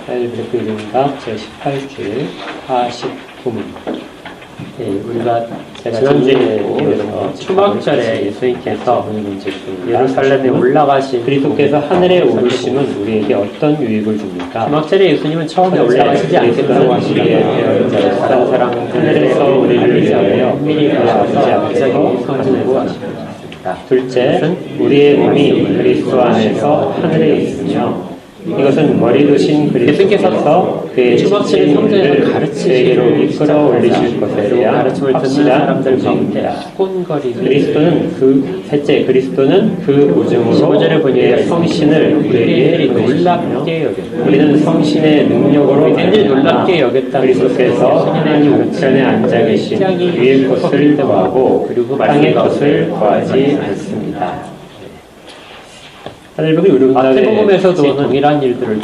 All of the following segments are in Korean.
하이델베르크 이론학 제18주 49문. 우리가 지난주에 초막절에 예수님께서 예루살렘에 올라가신 그리스도께서 하늘에 오르심은 우리에게 어떤 유익을 줍니까? 초막절에 예수님은 처음에 올라가시지 않겠다고 하시기에 다른 사람 하늘에서 우리를 위하여 은밀히 가시지 않겠다고 선지고 하십니다. 둘째, 우리의 몸이 그리스도 안에서 하늘에 있으며 이것은 머리 두신 그리스도께서 그의 초막절의 성전에서 가르치시기로 이끌어 올리실 것에 대한 확실한 사람들 가운데 그리스도는 셋째, 그리스도는 그 오증으로 그의 성신을 우리에게 놀랍게 여겼다. 우리는 성신의 능력으로 굉장히 놀랍게 여겼다. 그리스도께서 하나님 우편에 앉아 계신 위의 것을 구하고 그리고 땅의 것을 구하지 않습니다. 마태복음에서도 동일한 일들을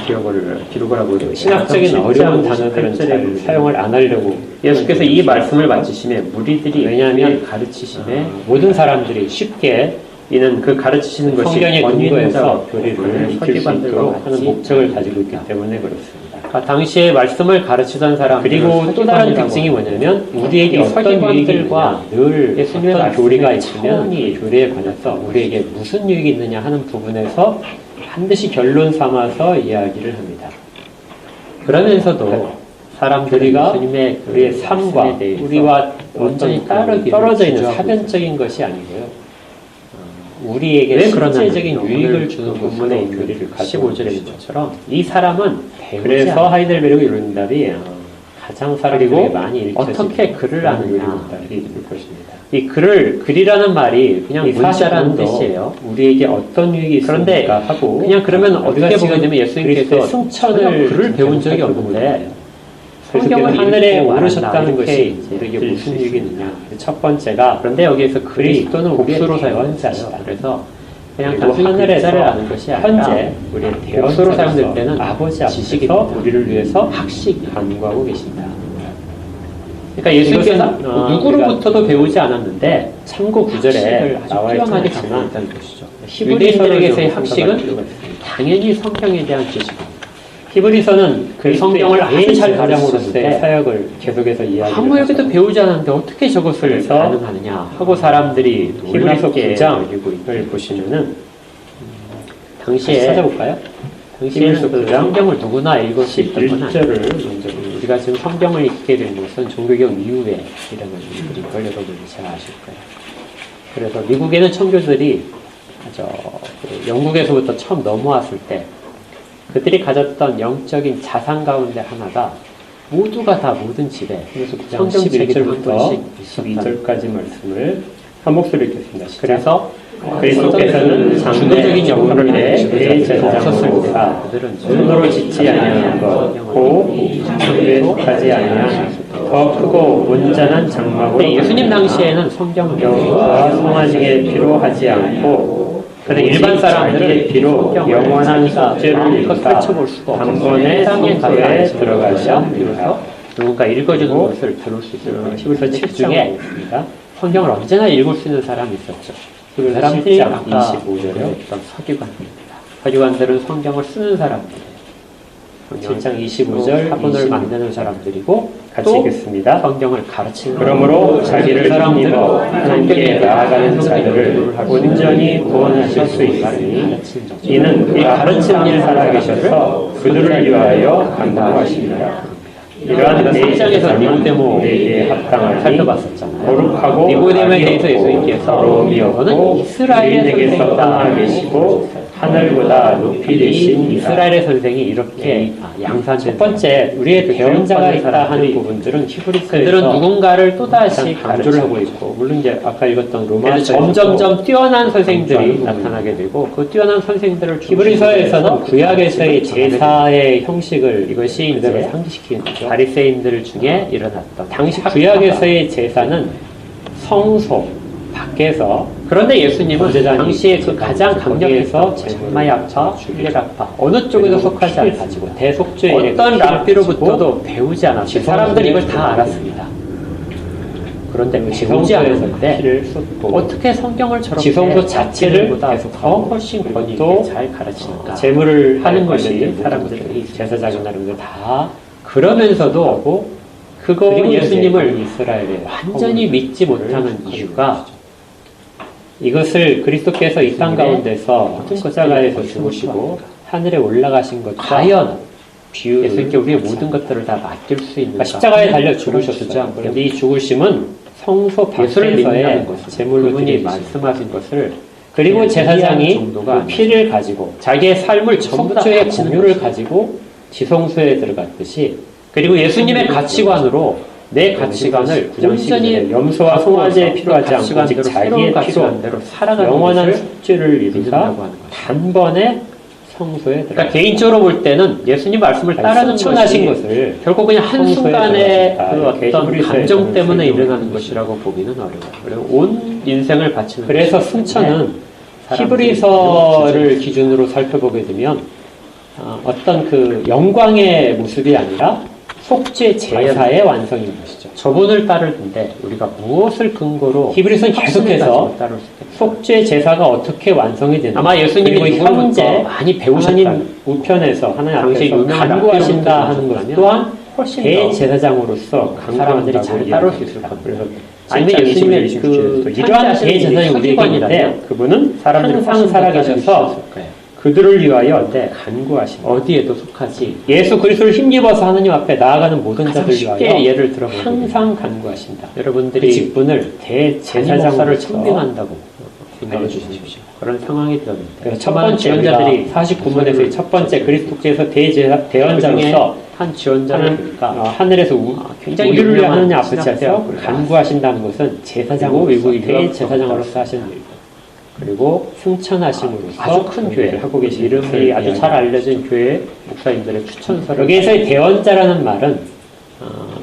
기록을 하고 있어요. 신학적인 어려운 단어들은 잘 사용을 안 하려고 예수께서 이 말씀을 마치심에 무리들이 왜냐하면 가르치심에 모든 사람들이 쉽게 이는 그 가르치시는 것이 성경의 근거에서 교리를 익힐 수 있도록 하는 목적을 가지고 있기 때문에 그렇습니다. 당시에 말씀을 가르치던 사람 그리고 또 다른 특징이 뭐냐면 우리에게 어떤 유익들과 늘 예수님의 교리가 있으면 이 교리에 관해서 우리에게 무슨 유익이 있느냐 하는 부분에서 반드시 결론 삼아서 이야기를 합니다. 그러면서도 사람들이가 우리의 삶과 우리와 완전히 떨어져 있는 사변적인 것이 아니고요. 우리에게 실제적인 유익을 주는 부분의 교리를 15절에 있는 것처럼 이 사람은 그래서 하이델베르크 이론답이 가장 사람들에게 많이 읽혀지고 어떻게 글을 아느냐 이 글이라는 말이 그냥 문자라는 뜻이에요. 우리에게 어떤 유익이 있습니까 하고 그냥 그러면 어떻게 보게 되면 예수님께서 승천을 글을 배운 적이 없는데 성경을 하늘에 오르셨다는 것이 우리에게 무슨 유익이 있느냐. 첫 번째가 그런데 여기에서 그리스도는 복수로 사용하잖아요. 그래서 그냥 하늘에서 아는 것이 아니라 현재 우리의 복수로 사용될 때는 아버지 앞에서 우리를 위해서 학식 간구하고 계신다. 그러니까 예수님께서 누구로부터도 배우지 않았는데 참고 구절에 나와 있지만 히브리서에게서의 학식은 당연히 성경에 대한 지식입니다. 히브리서는 그 성경을 아주 잘 가량으로서의 사역을 계속해서 이야기를 아무 여기도 배우지 않았는데 어떻게 저것을 가능하느냐 하고 사람들이 히브리서 9장을 보시면은 당시에 찾아볼까요? 당시에는 그 성경을 누구나 읽을 수 있던 건 아니에요. 우리가 지금 성경을 읽게 된 것은 종교개혁 이후에 일어난 일들인 걸 여러분이 잘 아실 거예요. 그래서 미국에는 청교들이 영국에서부터 처음 넘어왔을 때 그들이 가졌던 영적인 자산 가운데 하나가 모두가 다 모든 집에 성경 11절부터 22절까지 말씀을 한 목소리로 읽겠습니다. 그래서 그리스도께서는 장대적인 역할을 해 대제사장으로서 손으로 짓지 아니하는 것, 고 장대에 속하지 아니한 더 크고 온전한 장막으로 예수님 당시에는 성경과 송아지에 필요하지 않고 그런데 일반 사람들은 비록 영원한 숙제를 읽다 단번에 성경에 들어가셔 비로소 누군가 읽어주는 것을 들을 수 있을 거예요. 히브리서 7장에 성경을 언제나 읽을 수 있는 사람이 있었죠. 그 사람들이 아까 25절에 어떤 서기관들입니다. 서기관들은 성경을 쓰는 사람들이에요. 7장 25절 사본을 만드는 사람들이고 같이 읽겠습니다. 성경을 가르치는 그러므로 자기를 믿어 하나님께 나아가는 자들을 온전히 구원하실 수 있으니 이는 이 가르치는 일 살아계셔서 그들을 위하여 간구하십니다. 이러한 제1장에서 니고데모에게 합당을 살펴봤었잖아요. 거룩하고 니고데모에 대해서 예수님께서 너는 이스라엘에게서 떠나 계시고 하늘보다 높이 되신 이스라엘의 선생이 이렇게 양산 첫 번째 우리의 배운자가 있다 하는 부분들은 히브리서에서 그들은 누군가를 또다시 강조를 하고 있고 물론 이제 아까 읽었던 로마서 점점점 뛰어난 선생들이 나타나게 되고 그 뛰어난 선생들을 히브리서에서는 구약에서의 제사의 형식을 이것이 이제 상기시키는 거죠. 바리새인들 중에 일어났던 당시 구약에서의 제사는 성소 밖에서 그런데 예수님은 당시에 그 가장 강력해서 젬마야파, 힐레라파 어느 쪽에도 속하지 않아지고 대속죄의 어떤 랍비로부터도 배우지 않았어요. 사람들이 이걸 다 알았습니다. 그런데 지성소에서 피를 쏟고 어떻게 성경을 저렇게 지성소 자체를 계속 더 훨씬 권위 있게 잘 가르치는가 재물을 하는 것이 사람들이 제사장이나 이런 거 다 그러면서도 하고 그리고 예수님을 이스라엘에 완전히 믿지 못하는 이유가 이것을 그리스도께서 이 땅 가운데서 십자가에서 죽으시고 하늘에 올라가신 것 과연 예수님께 우리의 모든 것들을 다 맡길 수 있는가? 십자가에 달려 죽으셨죠. 그런데 이 죽으심은 성소 밖에서의 제물로 그분이 말씀하신 것을 그리고 제사장이 그 피를 가지고 자기의 삶을 전부의 공유를 가지고 지성소에 들어갔듯이 그리고 예수님의 가치관으로 내 가치관을 온전히 염소와 송아지에 필요하지 않고 오직 자기의 필요한대로 살아가는 영원한 숙제를 이루다 단번에 성소에 들어가. 그러니까 개인적으로 볼 때는 예수님 말씀을 따르는 것이 것을 결국 그냥 한순간의 그 어떤 감정 때문에 일어나는 것이라고 보기는 어려워요. 그리고 온 인생을 바치는 그래서 승천은 히브리서를 기준으로 살펴보게 되면 어떤 그 영광의 모습이 아니라 속죄 제사의 완성인 것이죠. 저분을 따르는데 우리가 무엇을 근거로 히브리서는 계속해서 속죄 제사가 어떻게 완성이 되는가 아마 예수님이 현재 많이 배우셨다 우편에서 하나님 앞에서 간구하신다 하는 것 또한 훨씬 대제사장으로서 사람들이 잘 따를 수 있을 겁니다. 그래서 아니면 예수님의 그 이러한 대제사장이 우리에게 있는데 그분은 항상 살아계셔서 그들을 위하여 간구하신 어디에도 속하지 예수 그리스도를 힘입어서 하나님 앞에 나아가는 모든 자들 위하여 예를 들어보면 항상 간구하신다. 여러분들이 그 직분을 대제사장으로 청빙한다고 생각해 주십시오. 그런 상황이 되었는데 첫 번째 지원자들이 49문에서 첫 번째 그리스도께서 대언자로서 한 지원자를 보니까 하늘에서 굉장히 우리를 위해 하느님 앞에서 간구하신다는 것은 제사장으로 대제사장으로서 하시는 일이다. 그리고 승천하심으로써 아주 큰 교회를 하고 계신 이름이 아주 잘 알려진 교회 목사님들의 추천서를 여기에서의 대언자라는 말은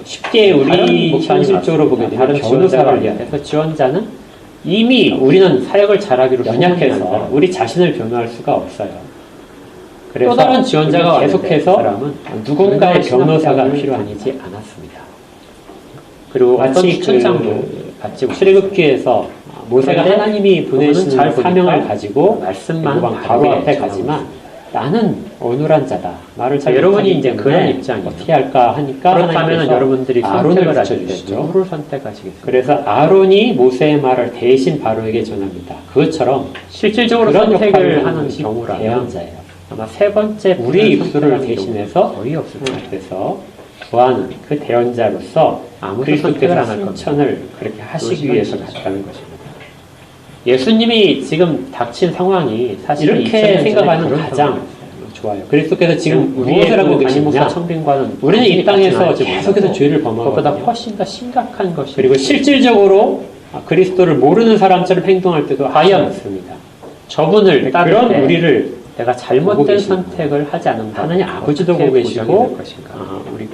쉽게 우리 현실적으로 보게 되면 변호사를 위해서 지원자는 이미 우리는 사역을 잘하기로 연약해서 우리 자신을 변호할 수가 없어요. 그래서 또 다른 지원자가 계속해서 누군가의 변호사가 필요하지 않았습니다. 그리고 마치 추천장도 출애굽기에서 모세가 하나님이 보내신 사명을 가지고 말씀만 바로 앞에 가지만 나는 어눌한 자다. 말을 잘 여러분이 이제 그런 입장이 어떻게 할까 하니까 그렇다면 여러분들이 아론을 붙여주시죠. 누구를 선택하시겠습니까? 그래서 아론이 모세의 말을 대신 바로에게 전합니다. 그것처럼 실질적으로 그런 선택을 하는 경우라면 대언자예요. 아마 세 번째 우리 입술을 대신해서 거의 없을 거예요. 그래서 구하는 그 대언자로서 그리스도께서 승천을 그렇게 하시기 위해서 갔다는 것입니다. 예수님이 지금 닥친 상황이 사실 이렇게 생각하는 가장 좋아요. 그리스도께서 지금 무엇을 하고 계시느냐? 우리는 이 땅에서 계속해서 죄를 범하고 그것보다 훨씬 더 심각한 것이 그리고 실질적으로 그리스도를 모르는 사람처럼 행동할 때도 과연 있습니다. 저분을 그런 우리를 내가 잘못된 선택을 하지 않는다. 하나님 아버지도 보고 계시고 우리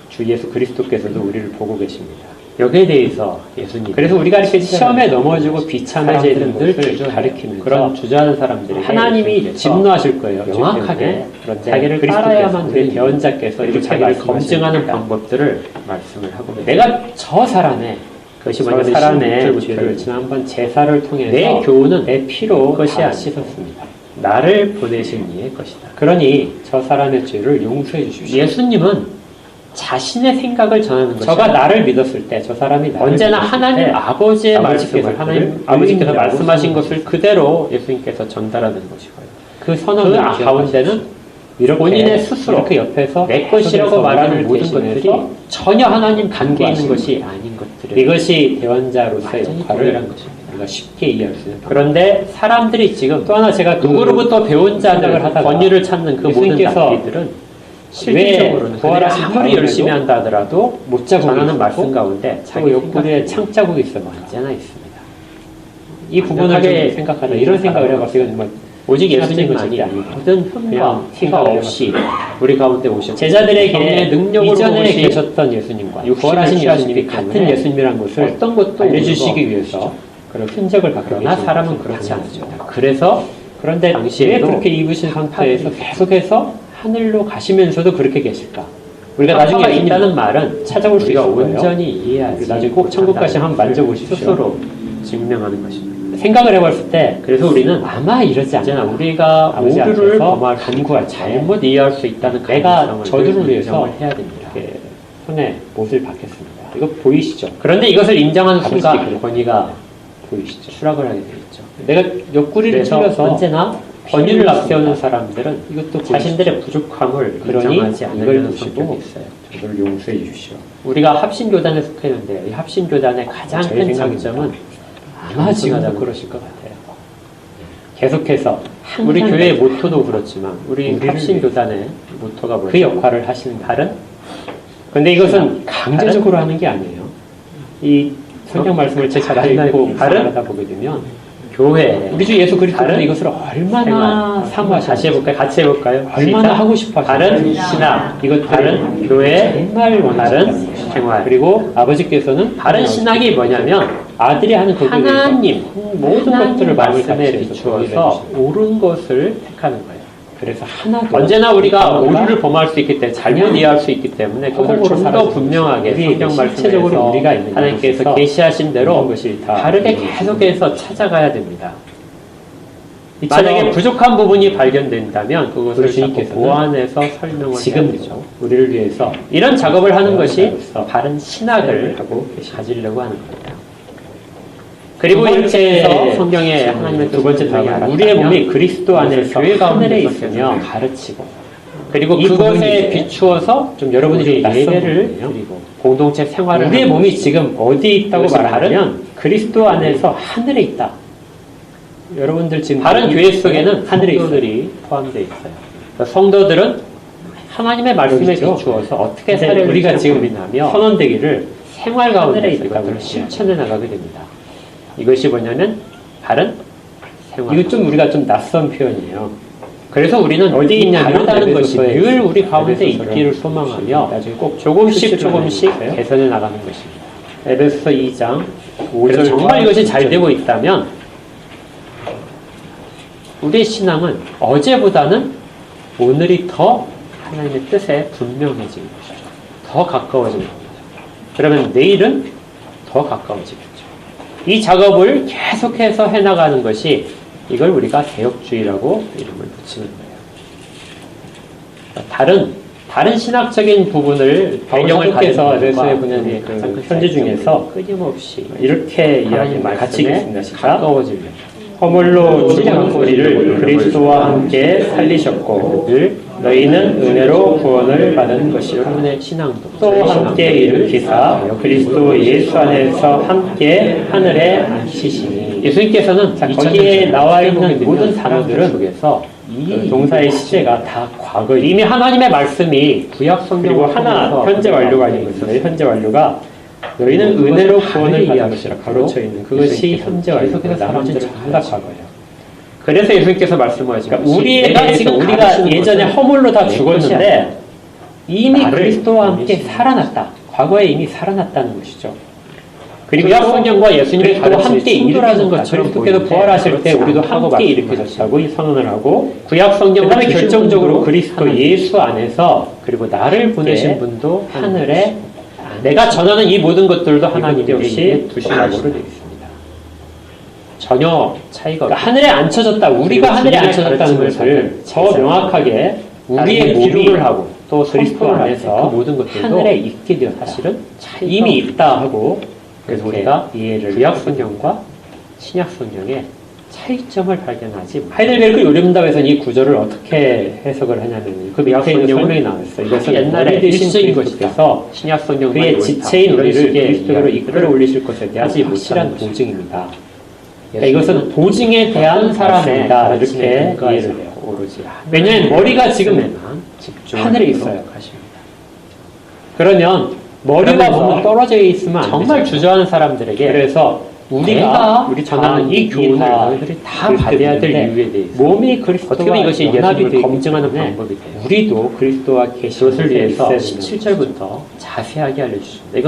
주 예수 그리스도께서도 우리를 보고 계십니다. 여기에 대해서 예수님 그래서 우리가 이렇게 시험에 넘어지고 비참해지는 것을 가리키면서 그런 주저하는 사람들이 하나님이 진노하실 거예요. 명확하게 자기를 따라야만 될 대언자께서 이렇게 자기를 검증하는 방법들을 말씀을 하고 내가 저 사람의 그것이 먼저 사람의 죄를 지난번 제사를 통해서 내 교훈은 내 피로 것이 씻었습니다. 나를 보내신 이의 것이다. 그러니 저 사람의 죄를 용서해 주십시오. 예수님은 자신의 생각을 전하는 것이 저가 나를 믿었을 때 저 사람이 언제나 하나님 아버지의 말씀을 하나님 아버지께서 말씀하신 것을 그대로 예수님께서 전달하는 것이고요. 그 선언 가운데는 본인의 스스로 이렇게 옆에서 내 것이라고 말하는 모든 것들이 전혀 하나님 관계 있는 것이 아닌 것들 이것이 대언자로서의 역할이라는 것입니다. 우리가 쉽게 이해할 수 있는 그런데 사람들이 지금 또 하나 제가 누구로부터 배운 자들을 하다가 권위를 찾는 그 모든 납비들은 실질적으로는 부활을 아무리 열심히 한다 하더라도 못 전하는 말씀 가운데 자기 옆구리에 창자국이 있으면 언제나 있습니다. 이 부분을 좀 생각하다 이런 생각을 해봤어요. 정말 오직 예수님만이 아니고 모든 흠과 티가 없이 우리 가운데 오셨고 제자들에게 능력으로 이전에 계셨던 예수님과 부활하신 예수님이 같은 예수님이라는 것을 어떤 것도 알려주시기 위해서 그런 흔적을 받고 그러나 사람은 그렇지 않습니다. 그래서 그런데 당시에 그렇게 입으신 상태에서 계속해서 하늘로 가시면서도 그렇게 계실까? 우리가 나중에 있다는 말은 찾아볼 수 있을 거예요. 온전히 이해하지. 나중에 꼭 천국 가시면 한번 만져보십시오. 스스로 증명하는 것입니다. 생각을 해봤을 때 그래서 우리는 아마 이러지 않나. 우리가 오류를 범할 간구할 잘못 이해할 수 있다는 내가 저들을 위해서 해야 됩니다. 손에 못을 박겠습니다. 이거 보이시죠? 그런데 이것을 인정하는 순간 권위가 보이시죠? 추락을 하게 되겠죠. 내가 옆구리를 찔러서 언제나 권위를 앞세우는 사람들은 이것도 자신들의 부족함을 인정하지 않으려는 성격이 있어요. 저를 용서해 주시오. 우리가 합신교단에 속했는데 이 합신교단의 가장 큰 장점은 아마 지금도 그러실 것 같아요. 계속해서 우리 교회의 모토도 그렇지만 우리 합신교단의 모토가 뭐예요? 그 역할을 하시는 다른 근데 이것은 강제적으로 하는 게 아니에요. 이 성경 말씀을 잘 읽고 바라다 보게 되면 교회 우리 주 예수 그리스도는 이것을 얼마나 사모하시는지 다시 해볼까요? 같이 해볼까요? 얼마나 하고 싶어 다른 신학 이것 다른 교회 정말 다른 생활 그리고 아버지께서는 다른 신학이 뭐냐면 아들이 하는 하나님 모든 것들을 말씀에 비추어서 옳은 것을 택하는 거예요. 그래서 하나도 언제나 우리가 오류를 범할 수 있기 때문에 잘못 이해할 수 있기 때문에 그것을 좀 더 분명하게 성경 말씀에서 우리가 있는 하나님께서 계시하신 대로 것이 다르게 계속해서 찾아가야 됩니다. 만약에 부족한 부분이 발견된다면 그것을 주님께서 보완해서 설명을 지금이죠. 우리를 위해서 이런 작업을 하는 것이 바른 신학을 하고 가지려고 하는 겁니다. 그리고 이렇게 성경에 하나님의 두 번째 답은 우리의 몸이 그리스도 안에서 하늘에 있으며 가르치고 그리고 그것에 비추어서 좀 여러분들이 예배를 드리고 공동체 생활을 우리의 몸이 지금 어디에 있다고 말하면 그리스도 안에서 하늘에 있다. 여러분들 지금 다른 교회 속에는 하늘의 성도들이 포함되어 있어요. 성도들은 하나님의 말씀에 비추어서 어떻게 살아야 우리가 지금 선언되기를 생활 가운데 이것들을 실천해 나가게 됩니다. 이것이 뭐냐면 바른 생활. 이거 좀 우리가 좀 낯선 표현이에요. 그래서 우리는 어디 있냐면 다른 것이 늘 우리 가운데 있기를 소망하며 나중에 꼭 조금씩 개선해 나가는 것입니다. 에베소서 2장 5절 정말 이것이 잘 되고 있다면 우리의 신앙은 어제보다는 오늘이 더 하나님의 뜻에 분명해지는 것이죠. 더 가까워지는 겁니다. 그러면 내일은 더 가까워지겠죠. 이 작업을 계속해서 해나가는 것이 이걸 우리가 개혁주의라고 이름을 붙이는 거예요. 다른 신학적인 부분을 배경을 가져서 에베소에 보낸 그 편지 중에서 끊임없이 이렇게 이야기를 같이 읽겠습니다. 가까워지려고. 허물로 죽은 우리를 그리스도와 함께 살리셨고 너희는 은혜로 구원을 받은 것이 여러분의 신앙도 또 함께 일으키사 그리스도 예수 안에서 함께 하늘에 앉히시니 예수님께서는 거기에 나와 있는 모든 단어들은 속에서 이 동사의 시제가 다 과거 이미 하나님의 말씀이 구약 성경 그리고 하나 현재 완료가 아니고 있어요. 현재 완료가 너희는 은혜로 구원을 받은 것이라 가로쳐 있는 그것이 현재 완료고 나머지는 전부 다 과거예요. 그래서 예수님께서 말씀하시니까 우리가 예전에 허물로 다 죽었는데 이미 그리스도와 함께 살아났다. 과거에 이미 살아났다는 것이죠. 그리고 구약 성경과 예수님이 또 함께 일어나는 것처럼 그리스도께서 부활하실 때 우리도 함께 일으켜졌다고 선언을 하고 구약 성경과 결정적으로 그리스도 예수 안에서 그리고 나를 보내신 분도 하늘에 내가 전하는 이 모든 것들도 하나님 역시 두시라고 되어 있습니다. 전혀 차이가 없다. 하늘에 앉혀졌다. 우리가 하늘에 앉혀졌다는 것을 더 명확하게 우리의 기록을 하고 또 그리스도 안에서 그 모든 것들도 하늘에 있게 되었다. 사실은 이미 있다 하고 그래서 우리가 이해를 구약 성경과 신약 성경의 차이점을 발견하지 하이델베르크 요리문답에서는 이 구절을 어떻게 해석을 하냐면 그 밑에 있는 설명이 나왔어요. 이것은 옛날에 일시적인 것이라서 신약 성경 그의 지체인 우리를 그리스도로 이끌어 올리실 것에 대한 확실한 보증입니다. 그러니까 이것은 보증에 대한 사람이다 이렇게 이해를 해요. 왜냐하면 머리가 지금 하늘에 있어요. 그러면 머리가 보면 떨어져 있으면 정말 주저하는 사람들에게 그래서 우리가 전하는 이 교훈을 너희들이 다 받아야 될 이유에 대해서 몸이 그리스도와 이것이 연합이 검증하는 방법이 돼요. 우리도 그리스도와 계시를 위해서 17절부터 자세하게 알려주십니다.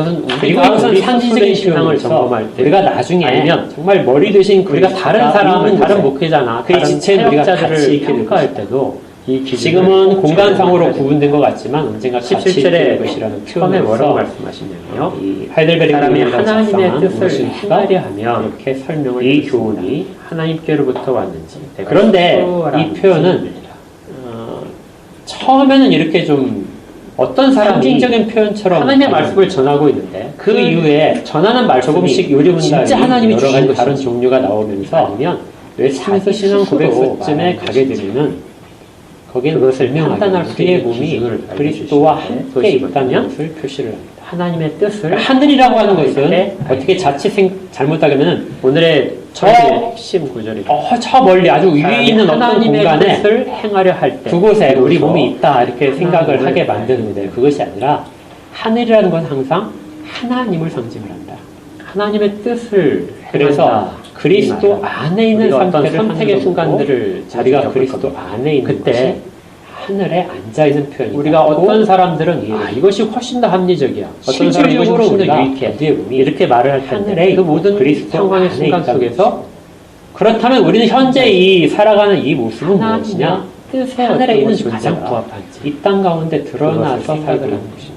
이것은 상징적인 신앙을 점검할 때 우리가 나중에 알면 정말 머리 되신 우리가 다른 사람은 다른 목회자나 그의 지체인 우리가 사역자들을 평가할 때도 지금은 공간상으로 구분된 것 같지만 언젠가 17절의 것이라는 처음에 뭐라고 말씀하시냐면요. 이 하이델베르그 사람이 하나님의 뜻을 행하려 하면 이렇게 설명을 이 교훈이 하나님께로부터 왔는지. 그런데 이 표현은 처음에는 이렇게 좀 어떤 사람이 상징적인 표현처럼 하나님의 말씀을 전하고 있는데 그 이후에 전하는 말 조금씩 요리문답이 진짜 하나님이 여러 가지 다른 종류가 나오면서 아니면 웨스트민스터 신앙 고백서쯤에 가게 되면은 거기는 그것을 판단할 우리의 몸이 그리스도와 함께 있다면 그것을 표시를 합니다. 하나님의 뜻을 하늘이라고 하는 것은 어떻게 자칫 잘못하면 오늘의 핵심 구절이죠. 저 멀리 아주 위에 있는 어떤 공간에 뜻을 행하려 할 때 그곳에 우리 몸이 있다 이렇게 생각을 하게 만드는데 그것이 아니라 하늘이라는 건 항상 하나님을 상징을 한다. 하나님의 뜻을 그래서 그리스도 안에 있는 어떤 선택의 순간들을 자리가 그리스도 안에 있는 그때 하늘에 앉아 있는 표현이다. 우리가 어떤 사람들은 이것이 훨씬 더 합리적이야. 어떤 사람은 이것이 훨씬 더 유익해. 이렇게 말을 할 텐데 하늘에 그 모든 그리스도 상황의 순간 속에서 그렇다면 우리는 현재 이 살아가는 이 모습은 무엇이냐? 하늘에 있는 존재가 가장 부합한지 이 땅 가운데 드러나서 살고 있는 것입니다.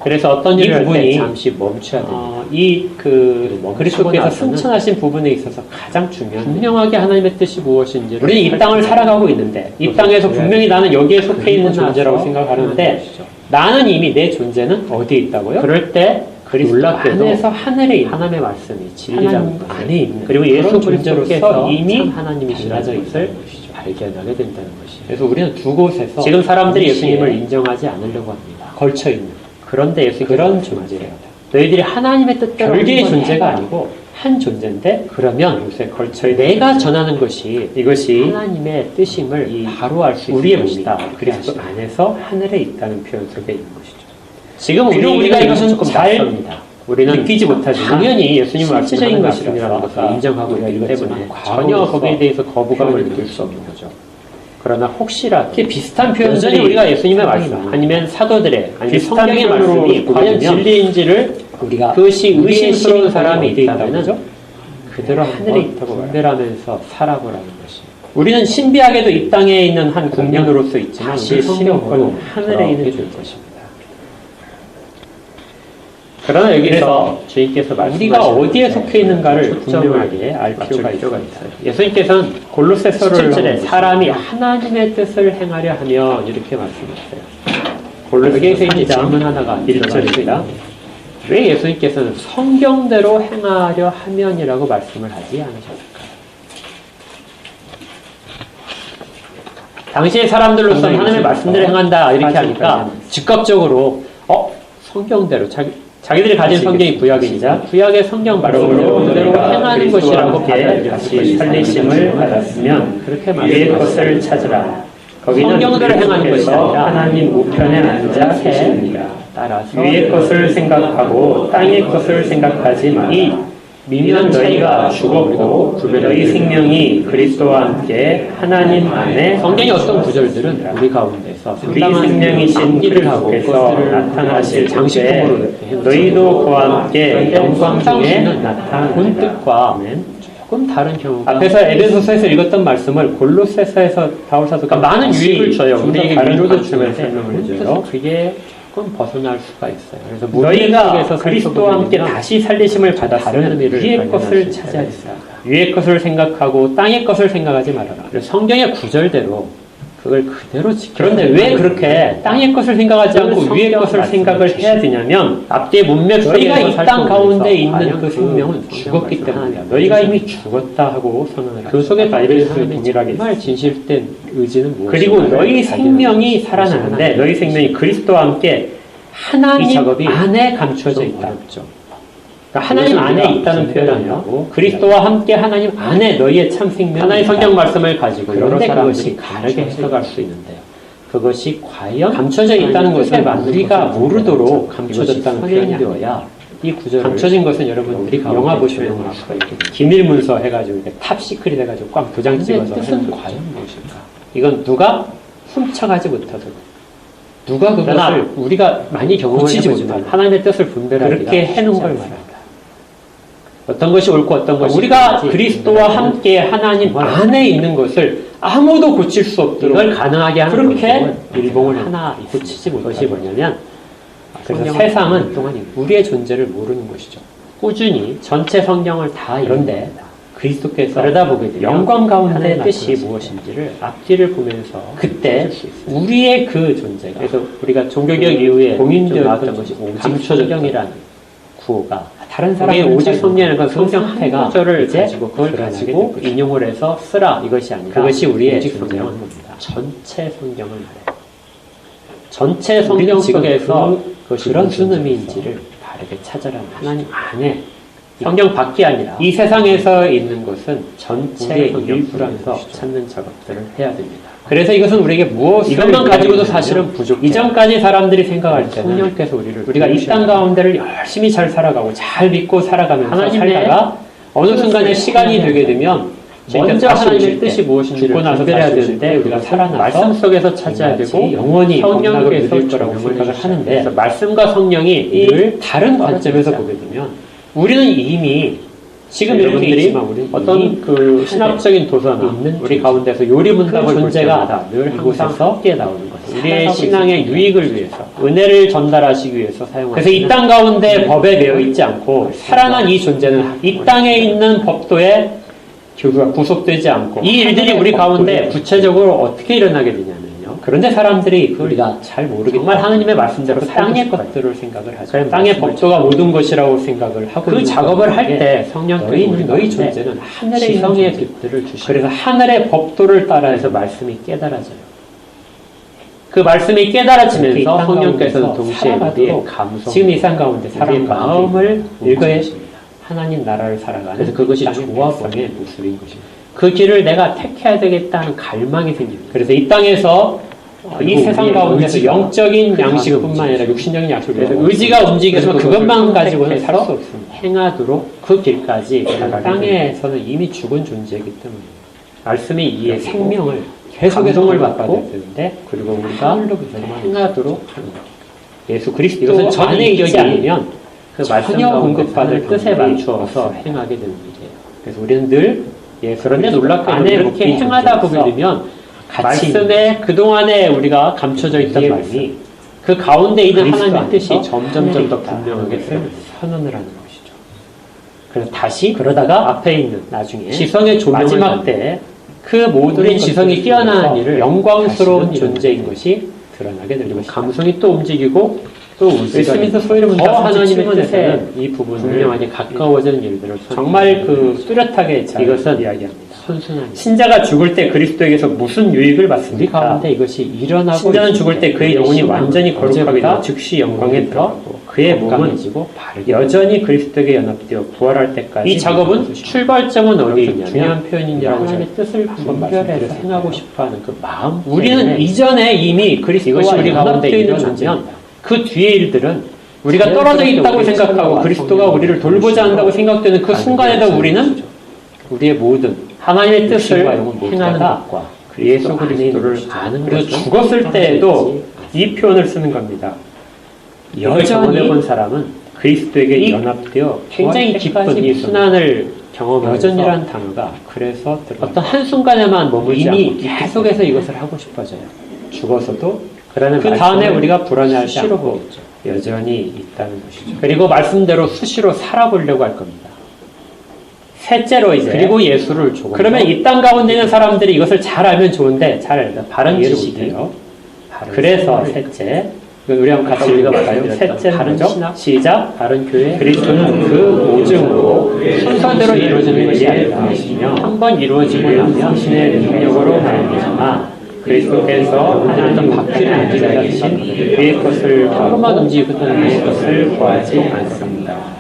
그래서 어떤 일을 할 때 잠시 멈춰야 됩니다. 그리스도께서 승천하신 부분에 있어서 가장 중요한 분명하게 하나님의 뜻이 무엇인지 우리는 이 땅을 살아가고 있는데 이 땅에서 분명히 나는 여기에 속해 있는 존재라고 생각하는데 나는 이미 내 존재는 어디에 있다고요? 그럴 때 그리스도 안에서 하늘에 있는 하나님의 말씀이 진리라는 것 안에 있는 그리고 예수 그리스도께서 이미 하나님이시라는 것을 발견하게 된다는 것이에요. 그래서 우리는 두 곳에서 지금 사람들이 예수님을 인정하지 않으려고 합니다. 걸쳐 있는 그런데 예수님 그런 존재예요. 너희들이 하나님의 뜻대로 별개의 존재가 아니고 한 존재인데 그러면 요새 걸쳐 내가 전하는 것이 이것이 하나님의 뜻임을 바로 알 수 있는 우리의 것이다. 그리스도 안에서 하늘에 있다는 표현 속에 있는 것이죠. 지금 우리가 이것은 조금 낯섭니다. 우리는 느끼지 못하지만 당연히 예수님 말씀적인 것이라는 것을 인정하고 있기 때문에 전혀 거기에 대해서 거부감을 느낄 수 없는 거죠. 그러나 혹시라도 이렇게 비슷한 표현들이 우리가 예수님의 말씀 아니면 사도들의 아니면 성경의 말씀이 과연 진리인지를 우리가 그것이 의심스러운 사람이 있다면 그대로 하늘에 있다고 분별하면서 살아보라는 것입니다. 우리는 신비하게도 이 땅에 있는 한 국민으로서 있지만 우리 성경은 하늘에 있는 존재입니다. 그러나 여기서 주님께서 우리가 어디에 속해 있는가를 분명하게 알 필요가 있어요. 예수님께서는 골로새서를 17절에 사람이 하나님의 뜻을 행하려 하면 이렇게 말씀하셨어요. 골로새서 이제 질문 하나가 1절입니다. 왜 예수님께서는 성경대로 행하려 하면이라고 말씀을 하지 않으셨을까요? 당시의 사람들로서는 하나님의 말씀대로 행한다 이렇게 하니까 즉각적으로 성경대로 자기들이 가진 성경이 구약이자 구약의 성경 말씀을 그대로 행하는 것이라고 다시 살리심을 받았으면 그렇게 위의 것을 찾으라. 거기는 성경대로 행하는 것이 아니라 하나님 우편에 앉아 계십니다. 따라서 위의 것을 생각하고 땅의 것을 생각하지 마라. 미면 너희가 죽었고 너희 생명이 그리스도와 함께 하나님 안에 성경의 어떤 구절들은 우리 가운데서 우리 생명이신 그리스도께서 나타나실 장식품으로 너희도 그와 함께 영광 중에 나타난 뜻과 조금 다른 경우가 앞에서 에베소서에서 읽었던 말씀을 골로새서에서 바울 사도가 많은 유익을 줘요. 우리에게 위로도 주면서 설명을 해줘요. 그게 조금 벗어날 수가 있어요. 그래서 너희가 그리스도와 함께 다시 살리심을 받았으면 위의 것을 찾아야 된다. 위의 것을 생각하고 땅의 것을 생각하지 말아라. 성경의 구절대로 그걸 그대로 지켜. 그런데 왜 그렇게 땅의 것을 생각하지 않고 위의 것을 생각을 해야 되냐면 앞뒤의 문맥 너희가 이 땅 가운데 있는 그 생명은 죽었기 때문이야. 너희가 이미 죽었다 하고 선언을 그 속에 바이블에서는 동일하게 정말 진실된 의지는 무엇인가? 그리고 너희 생명이 살아나는데 너희 생명이 그리스도와 함께 하나님 안에 감춰져 있다. 그러니까 하나님 안에 있다는 표현이 아니고 그리스도와 함께 하나님 안에 너희의 참 생명 하나의 성경 말씀을 가지고 그런데 그것이 다르게 해석할 수 있는데요. 그것이 과연 감춰져 있다는 것을 우리가 모르도록 감춰졌다는 표현이 되어야 이 구절을 감춰진 것은 여러분 우리 영화 보시면 알 수가 있거든요. 기밀문서 해가지고 탑시크릿 해가지고 꽝 도장 찍어서 뜻은 과연 무엇일까? 이건 누가 훔쳐가지 못하도록 누가 그것을 우리가 많이 경험을 해보지 못한 하나님의 뜻을 분별하기가 그렇게 해놓은 걸 말합니다. 어떤 것이 옳고 어떤 것이 우리가 그리스도와 함께 하나님 안에 있는 것을 아무도 고칠 수 없도록 이걸 가능하게 하는 그렇게 일봉을 하나 고치지 못한 것이 뭐냐면 그래서 세상은 동안 우리의 존재를 모르는 것이죠. 꾸준히 전체 성경을 다 그런데 그리스도께서 그러다 보게 되면 영광 가운데 뜻이 무엇인지를 앞뒤를 보면서 그때 우리의 그 존재가 그래서 우리가 종교개혁 이후에 고민되었던 것이 오직 성경이라는 구호가 다른 사람의 오직 성경이라는 건 성경 한 구절을 가지고 그걸 가지고 인용을 해서 쓰라 이것이 아니라 그것이 우리의 오직 성경은 뭡니다. 전체 성경을 말해요. 전체 성경 속에서 그런 무슨 의미인지를 바르게 찾아라는 하나님 안에 성경 밖이 아니라 이 세상에서 있는 것은 전체 일부라서 찾는 작업들을 해야 됩니다. 그래서 이것은 우리에게 무엇을 이것만 가지고도 사실은 부족해요. 이전까지 사람들이 생각할 때는 성령께서 우리가 이 땅 가운데를 열심히 잘 살아가고 잘 믿고 살아가면서 살다가 어느 순간에 시간이 되게 되면 먼저 하나님의 뜻이 무엇인지를 분별해야 되는데 우리가 살아나서 말씀 속에서 찾아야 되고 영원히 성령께서 이룰 거라고 생각을 하는데 그래서 말씀과 성령이 늘 다른 관점에서 보게 되면 우리는 이미 지금 여러분들이 어떤 그 신학적인 도서나 있는 우리 가운데서 요리문답을 존재가 늘 항상 함께 나오는 것이에요. 우리의 신앙의 유익을 위해서 은혜를 전달하시기 위해서 사용하는 그래서 이 땅 가운데 법에 매여 있지 않고 살아난 이 존재는 이 땅에 있는 법도에 구속되지 않고 이 일들이 우리 가운데 구체적으로 어떻게 일어나게 되냐면요. 그런데 사람들이 우리가 잘 모르겠다. 정말 하나님의 말씀대로 땅의 것들을 생각을 하죠. 땅의 법도가 모든 것이라고 생각을 하고 그 작업을 할 때 성령께서 너희 존재는 하늘의 지성의 빛들을 주시고 그래서 하늘의 법도를 따라해서 말씀이 깨달아져요. 그 말씀이 깨달아지면서 성령께서는 동시에 우리의 감성 지금 이 상 가운데 사람의 마음을 읽어야 하나님 나라를 살아가는 그래서 그것이 조화범의 모습인 것입니다. 그 길을 내가 택해야 되겠다는 갈망이 생깁니다. 그래서 이 땅에서 이 세상 가운데서 영적인 양식뿐만 아니라 육신적인 양식을 그래서 의지가 움직여서 그것만 가지고는 살 수 없습니다. 행하도록 그 길까지 땅에서는 이미 죽은 존재이기 때문에 말씀이 이의 생명을 계속해서 받아야 되는데 그리고 우리가 행하도록 하는 것. 예수 그리스도 이것은 전에 있지 않으면 그 말씀과 공급받을 뜻에 맞추어서 행하게 되는 일이에요. 그래서 우리는 늘 그런데 놀랍게 이렇게 행하다 보게 되면 말씀에 그동안에 우리가 감춰져 있던 말씀이 그 가운데 있는 하나님의 뜻이 점점점 더 분명하게 선언을 하는 것이죠. 그래서 다시 그러다가 앞에 있는 나중에 지성의 마지막 때 그 모든 지성이 깨어나는 일을 영광스러운 존재인 것이 드러나게 되고 감성이 또 움직이고 또 말씀에서 소위를 더 하나님의 뜻에 이 부분을 분명하게 가까워지는 일들을 정말 그 뚜렷하게 이것은 이야기합니다. 선순환 신자가 죽을 때 그리스도에게서 무슨 유익을 받습니까? 우리 가운데 이것이 일어나고 신자는 죽을 때 그의 영혼이 완전히 거룩하게 되어 즉시 영광에 들어가고 그의 몸은 여전히 그리스도에게 연합되어 부활할 때까지 이 작업은 출발점은 어디에 있냐면 중요한 표현이냐고 하나님의 뜻을 한번 말씀드려서 행하고 싶어하는 그 마음 우리는 이전에 이미 그리스도와 우리 가운데 있는 존재입니다. 그 뒤의 일들은 우리가 떨어져 있다고 생각하고 그리스도가 우리를 돌보자 한다고 생각되는 그 순간에도 우리는 우리의 모든 하나님의 뜻을 행하는 것과 예수 그리스도를 아는 그리고 죽었을 때에도 이 표현을 쓰는 겁니다. 여전히 본 사람은 그리스도에게 연합되어 굉장히 깊은 이 순환을 경험하면서 여전이라는 단어가 그래서 어떤 한순간에만 머물지 않고 계속해서 이것을 하고 싶어져요. 죽어서도 그러는 그 다음에 우리가 불안해하지 않고 여전히 있다는 것이죠. 그리고 말씀대로 수시로 살아보려고 할 겁니다. 셋째로 이제 그리고 예수를 조금 그러면 이 땅 가운데 있는 사람들이 이것을 잘 알면 좋은데 잘 알다 바른 지식이에요. 그래서 셋째 우리 한번 같이 읽어볼까요? 셋째는 뭐죠? 시작 바른 교회 그리스도는 그 오증으로 순서대로 이루어지는 것이 아니라 한번 이루어지고 나면 신의 능력으로 말미암아 그리스도께서 하나님 바퀴를 움직여 계신 그의 것을 한번만 움직이고는 그의 것을 구하지 않습니다.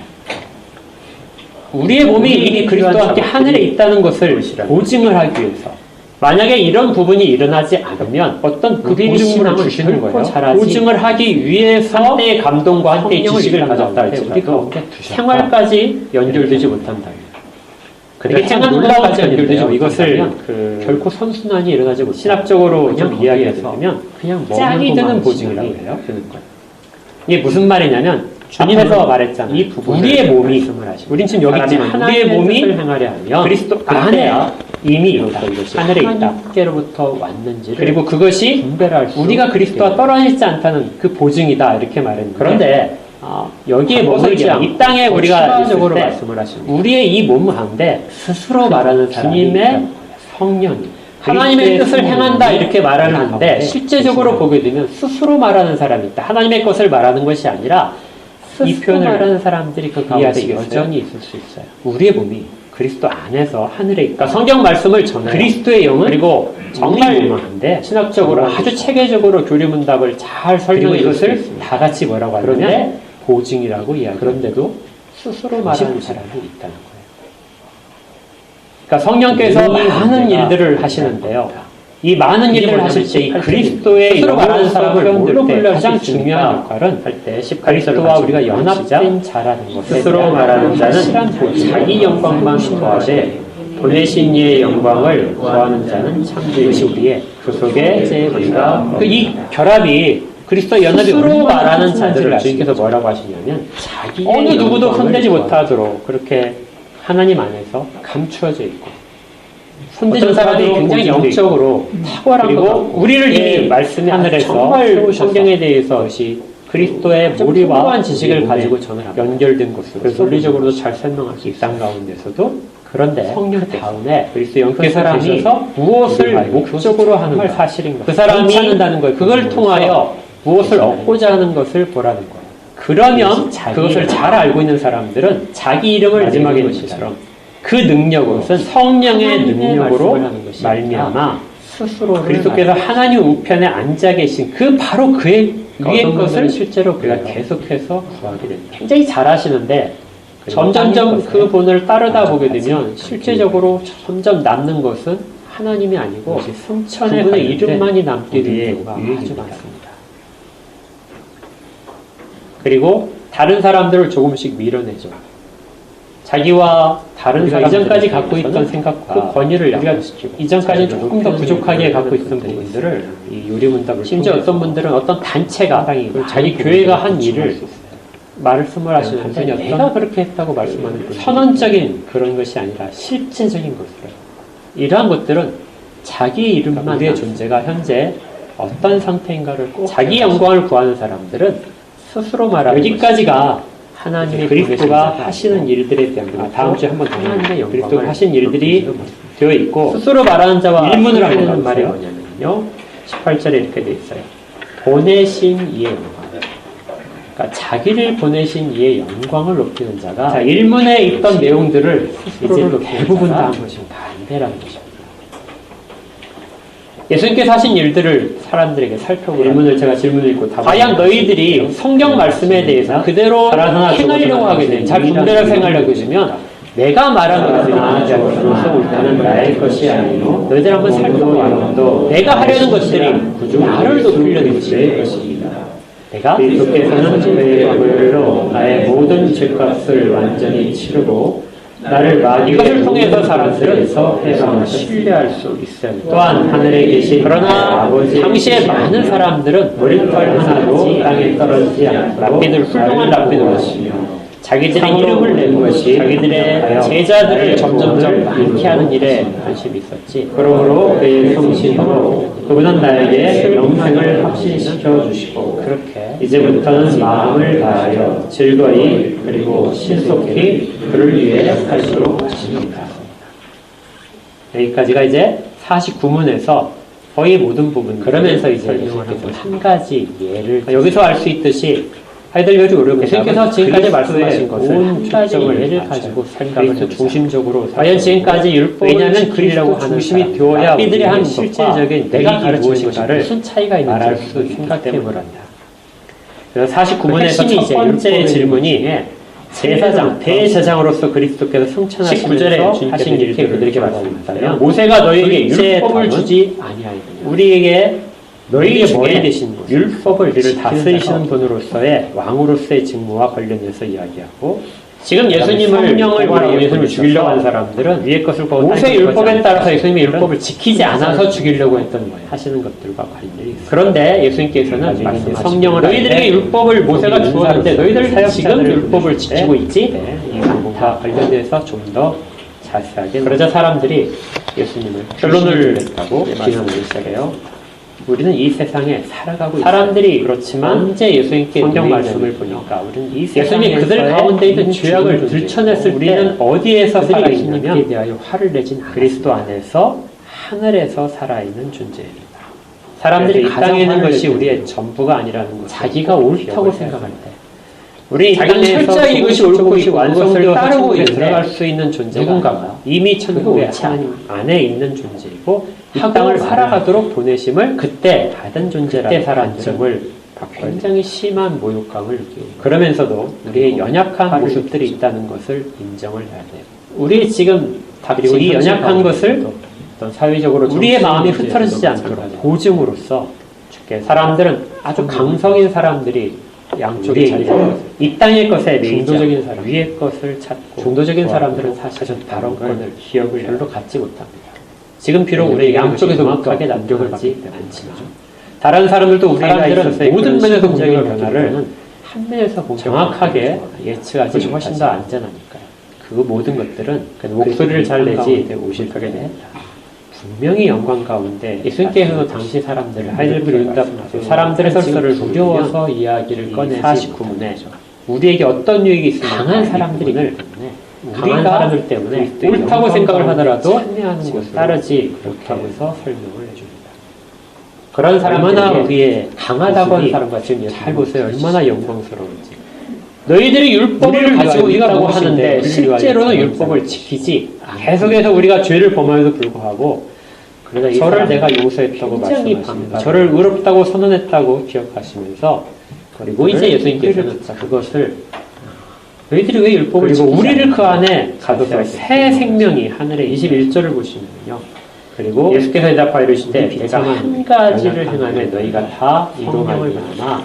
우리의 몸이 이미 그리스도와 함께 하늘에 있다는 것을 보증을 하기 위해서 만약에 이런 부분이 일어나지 않으면 어떤 그 보증을 주시는 거예요. 보증을 하기 위해서 한때의 감동과 한때의 지식을 가졌다 할지라도 생활까지 연결되지 못한다. 그러니까 생활까지 연결되지 이것을 결코 선순환이 일어나지 못해요. 신학적으로 좀 이야기해서 그냥 짝이 드는 보증이라고 해요. 이게 무슨 말이냐면 주님께서 말했잖아요. 이 부분을 우리의 몸이 우린 지금 여기 있지만 우리의 몸이 행하려 하면 그리스도 안에 이미 하늘에 있다. 하나님께로부터 왔는지를 그리고 그것이 분별할 수 우리가 그리스도와 떨어지지 않다는 그 보증이다 이렇게 말했는데 그런데 여기에 머물지 않고 이 땅에 우리가 추가적으로 말씀을 하십니다. 우리의 이 몸 가운데 스스로 말하는 주님의 성령이 하나님의 뜻을 행한다 이렇게 말을 하는데 실제적으로 보게 되면 스스로 말하는 사람이 있다. 하나님의 것을 말하는 것이 아니라 이 표현을 말하는 사람들이 그 가운데 여전히 있을 수 있어요. 우리의 몸이 그리스도 안에서 하늘에 있다. 그러니까 성경 말씀을 전해 그리스도의 영은 그리고 정말 유명한데 신학적으로 아주 체계적으로 교리문답을 잘 설명해 이것을 다 같이 뭐라고 하냐면 보증이라고 이야기해요. 그런데도 스스로 말하는 사람이 있다는 거예요. 그러니까 성령께서 많은 일들을 하시는데요. 이 많은 일들을 하실 때 이 그리스도의 스스로 말하는 사람을 뭘로 때 가장 중요한 역할은 할 때 그리스도와 우리가 연합된 자라는 것. 스스로 말하는 자는 자기 영광만 구하되 보내신 이의 영광을 구하는 자는 참되이 우리의 그 속에 우리가 이 결합이 그리스도 연합이 스스로 말하는 자들을 주님께서 뭐라고 하시냐면 자기 어느 누구도 손대지 못하도록 그렇게 하나님 안에서 감추어져 있고 손대는 사람이 굉장히 영적으로 탁월한 그리고 우리를 이 말씀의 하늘에서 정말 성경에 대해서 그리스도의 몰입한 지식을 가지고 전을 연결된 것으로 그래서 논리적으로도 잘 설명할 수 있는 땅가운데서도 그런데 성령 다음에 그리스도 영계 사람이 무엇을 목적으로 하는 사실인가 그 사람이 찾는다는 거예요. 그걸 통하여 무엇을 얻고자 하는 것을 보라는 거예요. 그러면 그것을 잘 알고 있는 사람들은 자기 이름을 마지막에 것처럼 그 능력은 성령의 능력으로 말미암아 스스로 그리스도께서 하나님 우편에 앉아 계신 그 바로 그의 위의 것을 실제로 그가 계속해서 구하게 됩니다. 굉장히 잘하시는데 점점점 그 본을 따르다 보게 되면 실제적으로 점점 남는 것은 하나님이 아니고 승천의 이름만이 남게 되는 경우가 아주 많습니다. 그리고 다른 사람들을 조금씩 밀어내죠. 자기와 다른 사람 이전까지 갖고 있던 생각과 그 권위를 우리가 이전까지는 조금 더 부족하게 갖고 있던 부분들을 이 요리문답을 심지어 어떤 분들은 어떤 단체가 자기 교회가 한 일을 말씀을 하시는데 내가 그렇게 했다고 말씀하는 분 선언적인 그런 것이 아니라 실제적인 것으로 이러한 것들은 자기 이름만 우리의 존재가 현재 어떤 상태인가를 꼭 자기 영광을 구하는 사람들은 스스로 말하는 여기까지가 하나님의 그리스도가 하시는 일들에 대한 다음 주에 한번 하나님의 그리스도가 하신 일들이 되어 있고 스스로 말하는 자와 일문을 하는 말이 뭐냐면요 18절에 이렇게 되어 있어요. 보내신 이의 영광 그러니까 자기를 보내신 이의 영광을 높이는 자가 자, 일문에 있던 내용들을 이제 대부분 다 한 것이 반대라는 것입니다. 예수님께서 하신 일들을 사람들에게 살펴보라. 질문을 제가 질문을 읽고 과연 너희들이 성경 말씀에 대해서 그대로 행하려고 하게 되면 잘 분별해서 행하려고 하시면 내가 말한 것들이 나는 나의 것이 아니요 너희들 한번 살펴보라. 내가 하려는 것들이 나를 높이려는 것입니다. 내가 그리스도께서는 그의 보혈로 나의 모든 죄값을 완전히 치르고 나를 이것을 통해서 사람들은 해방을 신뢰할 수 있어요. 또한 하늘에 계신 그러나 아버지 당시에 많은 사람들은 머리털 하나도 땅에 떨어지지 않고 랍비들 훌륭한 랍비들이시며 자기들의 이름을 내는 것이 자기들의 제자들을 점점점 많게 하는 일에 관심이 있었지. 그러므로 그의 성신으로 그분은 나에게 영생을 확신시켜 주시고 그렇게 이제부터는 마음을 다하여 즐거이 그리고 신속히 그를 위해 하시도록 하십니다. 여기까지가 이제 49문에서 거의 모든 부분 그러면서 이제 한 가지 예를 여기서 알 수 있듯이 하이델베르 의료문답은 예수님께서 지금까지 말씀하신 것을 한 가지 예를 가지고 생각을 중심적으로 과연 지금까지 율법을 지키려고 하는 중심이 되어야 우리들이 한 실제적인 내가 가르치는 것을 무슨 차이가 있는지 알 수 생각해보란다. 그래서 49문에서 첫 번째 질문이 제사장, 대제사장으로서 그리스도께서 승천하시면서 하신 일을 그들에게 말씀했다면 모세가 너희에게 율법을 주지 아니하였느냐 우리에게 너희에게 머리 대신 율법을 다스리시는 분으로서의 왕으로서의 직무와 관련해서 이야기하고 지금 예수님을 성령을 보라고 예수님을 죽이려고 하는 사람들은 위의 것을 보고 모세 율법에 따라서 예수님의 율법을 지키지 않아서 죽이려고 했던 거예요. 하시는 것들과 관련이 있어요. 그런데 예수님께서는 성령을 너희들에게 율법을 모세가 주었는데 너희들 지금 율법을 지키고 있지? 이 부분과 관련돼서 좀 더 자세하게 그러자 사람들이 예수님을 결론을 냈다고 비난을 시작해요. 우리는 이 세상에 살아가고 사람들이 그렇지만 언제 예수님께 성경 말씀을 보니까 우리는 이 예수님이 그들 가운데 있는 죄악을 들춰냈을 때 우리는 어디에서 살아있냐면 대하여 화를 내진 그리스도 안에서 하늘에서 살아있는 존재입니다. 사람들이 이 땅에 있는 것이 우리의 전부가 아니라는 것 자기가 옳다고 생각할 때 우리 자기는 철저히 이것이 옳고 있고 그것을 따르고 들어갈 수 있는 존재가 누군가가 이미 천국의 하나님 안에 있는 존재이고 이 땅을 살아가도록 보내심을 그때 받은 존재라는 사람들을 굉장히 심한 모욕감을 느끼고 그러면서도 우리의 연약한 모습들이 있다는 것을 인정을 해야 돼요. 우리 지금 그리고 이 연약한 것을 어떤 사회적으로 우리의 마음이 흐트러지지 않도록 보증으로서 사람들은 아주 강성인 사람들이 양쪽에 이 땅의 것에 중도적인 사람, 위의 것을 찾고 중도적인 사람들은 사실 발언권을 기억을 별로 갖지 못합니다. 지금 비록 우리 양쪽에서 정확하게 남격을 받지 않지만 다른 사람들도 우리가 있었을 모든 면에서 공격의 변화를 한 면에서 정확하게 예측하지 훨씬 더 안전하니까요. 그 모든 것들은 목소리를 잘 내지 오실하게 됐다. 분명히 영광 가운데 예수님께서도 당시 사람들을 하늘을 응답하고 사람들의 설설을 두려워서 이야기를 꺼내지 49문에 우리에게 어떤 유익이 있으면 강한 사람들이기 때문에 강한 사람들 때문에 옳다고 생각을 하더라도 참여하는 것을 따르지 그렇다고 해서 설명을 해줍니다. 그런 사람들에게 우리의 강하다고 하는 사람과 지금 잘 보세요. 얼마나 영광스러운지. 너희들이 율법을 가지고 있다고 하는데 실제로는 율법을 지키지 계속해서 우리가 죄를 범함에도 불구하고 저를 내가 용서했다고 말씀하십니다. 저를 의롭다고 선언했다고 기억하시면서 그리고 이제 예수님께서는 그것을 너희들이 왜 율법을 그리고 우리를 그 안에 가둬서 새 생명이 하늘에 21절을 보시면요. 그리고 예수께서 대답하여 이르시되 내가 한 가지를 행하면 너희가 다 성령을 받으나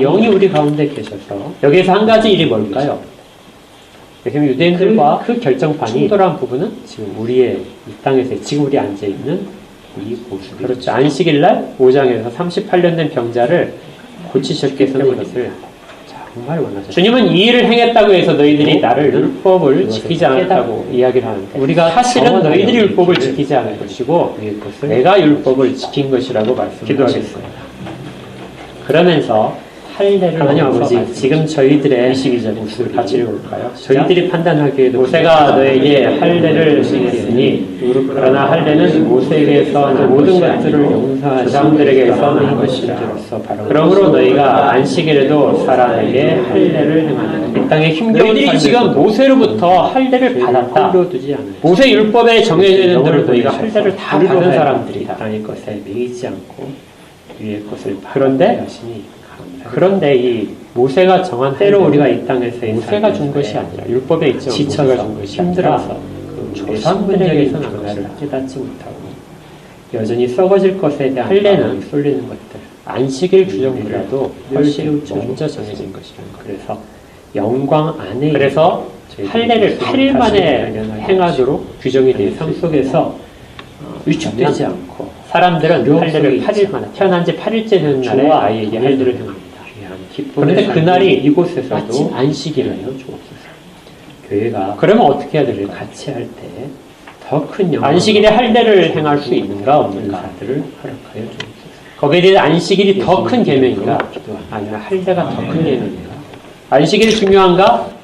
영이 우리 가운데 계셔서 여기에서 한 가지 일이 뭘까요? 지금 유대인들과 그 결정판이 충돌한 부분은 지금 우리의 이 땅에서 지금 우리 앉아있는 이 모습 그렇죠. 안식일날 5장에서 38년 된 병자를 고치셨겠다는 것을 정말 원하셨어요. 주님은 이 일을 행했다고 해서 너희들이 나를 율법을 지키지 않았다고 이야기를 하는데 우리가 사실은 너희들이 율법을 지키지 않은 것이고 내가 율법을 지킨 것이라고 말씀하셨어요. 그러면서 할례를 하나님 아버지 지금 저희들의 22절 모습을 같이 읽어볼까요? 저희들이 판단하기에도 모세가 너에게 할례를 시켰으니 그러나 할례는 모세에게서 모든 것들을 용서하신 조상들에게서 난 것이라. 그러므로 너희가 안식일에도 사람에게 할례를 행하는 이 땅의 힘겨운 너희들이 지금 모세로부터 할례를 받았다. 모세 율법에 정해져 있는 대로 너희가 할례를 다 받은 사람들이다. 땅의 것에 매이지 않고 위의 것을 그런데 그런데 이 모세가 정한 때로 우리가 이 땅에서 모세가 준 것이 아니라 율법에 있죠. 지쳐가 준 것이 힘들어서 그 조상들에게서 그것을 깨닫지 못하고 여전히 썩어질 것에 대한 할례는 쏠리는 것들 안식일 규정보다도 훨씬 먼저 정해진 것이라는 거. 그래서 영광 안에 그래서 할례를 8일 만에 행하도록 규정이 된 삶 속에서 위축되지 않고 사람들은 할례를 8일 만에 태어난 지 8일째 되는 날에 아이에게 할례를 행합니다. 그런데 그날이 이곳에서도 안식일이에요. 교회가 그러면 어떻게 해야 될까요? 같이 할 때 더 큰 영광 안식일에 할례를 행할 수 있는가 없는가들을 허락하여 주옵소서. 거기에 대해 안식일이 더 큰 계명인가 아니면 할례가 더 큰 계명인가? 안식일이 중요한가?